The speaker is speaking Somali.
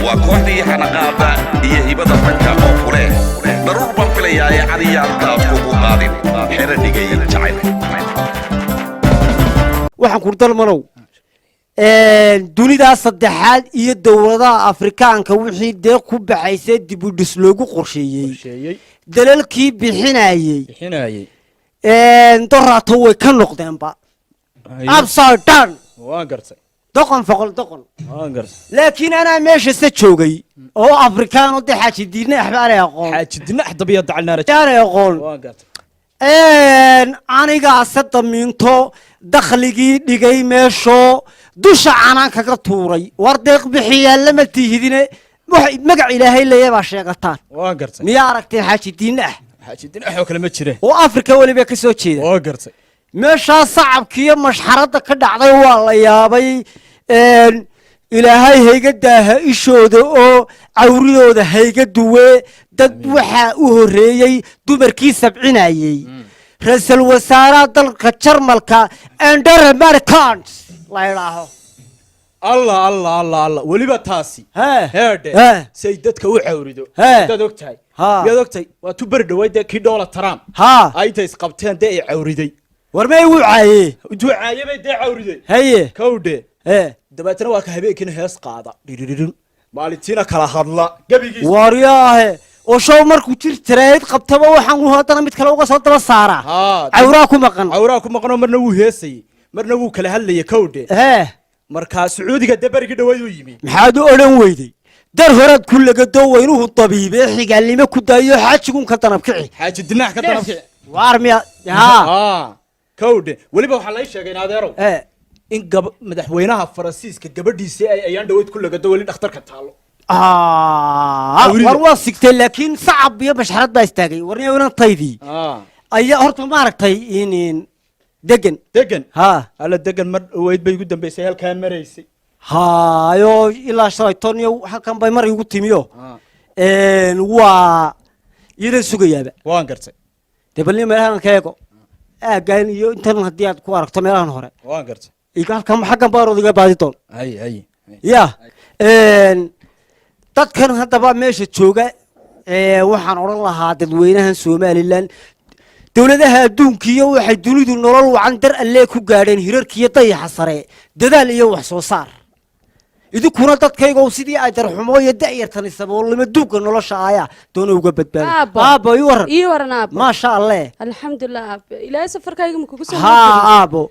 وكوحدي حنقابة هي هبة فنكا أوفره ضرور بنفليا يعني يارتا فوقو قادم حيرا نيجي جعل waxaan ku dalmanow dunida saddexaad iyo dawladaha Afrikaanka wixii deeq ku baxaysay dib u dhis loogu qorsheeyay dalalkii bixinayay dorato way ka noqdeenba upside down waan gartay doqon foqol doqon waan gartay laakiin ana meesha sa joogay oo Afrikaan oo xaaji diina axbaar ay aqoon xaaji diina dabiya dacalnaara ay aqoon waan gartay aniga sadamiinto dakhligii dhigay meesho dusha canaan kaga tuuray war deeq bixiyaa lama tiihidine magac ilaahay leeyahay sheegataan waan gartay miya aragtay xaaji diina oo kale ma jireen oo Afrika waliba ka soo jeeda waan gartay meesha sacabkiyo mashxarada ka dhacday waa la yaabay ilaahay hayga daaha ishooda oo cawridooda hayga duwe dad waxa u horeeyay dumarkii sabcinayay ra'iisul wasaaraha dalka Jarmalka Angela Merkel la ilaaho الله waliba taasi heerde say dadka u cawrido dad ogtahay yaad ogtahay waa tu bardhaweyd kii Donald Trump ay tays qabteen ay cawriday warmay uu caayay bay cawriday haye kowde dabeetana waa ka habeenkina hees qaada maalintiina kala hadla gabigiis wariyaahe oo show markuu jir tireed qabtaba waxaan u hadana mid kale uga soo daba saara awraa ku maqan marna uu heesay marna uu kala hadlayay kowde marka Sacuudiga dabariga dhawaad uu yimi maxaad u oran weyday dar horad ku laga daweynuhu tabiibe xigaalnimo ku daayo xaajigun ka danabkici xaaji dinac ka danabkici waarmiya kowde waliba waxa la sheegay adeerow in madaxweynaha Faransiiska gabadhiisa ay ayaan dhawaad ku laga daweyl dhakhtarka taalo war waa sigtay laakiin sacab iyo bashxarad baa istaagay warniyo inaan taydii ayaa horta ma aragtay in degan ala degan mar weyd bay ugu dambeysay halka mareysay yo ilaa shaytaan iyo halkan bay mar igu timiyo waa yiri sugayaaba waan gartay debalni meelahan ka eego aagaan iyo intan hadii aad ku aragto meelahan hore waan gartay iga halkan xaqan baarodiga baadi doon ya dadkan hadaba meesha jooga waxaan oran lahaa dadweynahan Soomaaliland dawladaha adduunka iyo waxay dunidu nolol wacan dar alle ku gaadheen hirarkiyo dayaxa sare dadaal iyo wax soo saar idinkuna dadkayga oo sidii ay darxumo iyo da'yartan saboolnimo duuga nolosha ayaa doona uga badbaado ii waran ma sha Allah alxamdulillah ilaahay safarkayga ma kugu soo ha aabo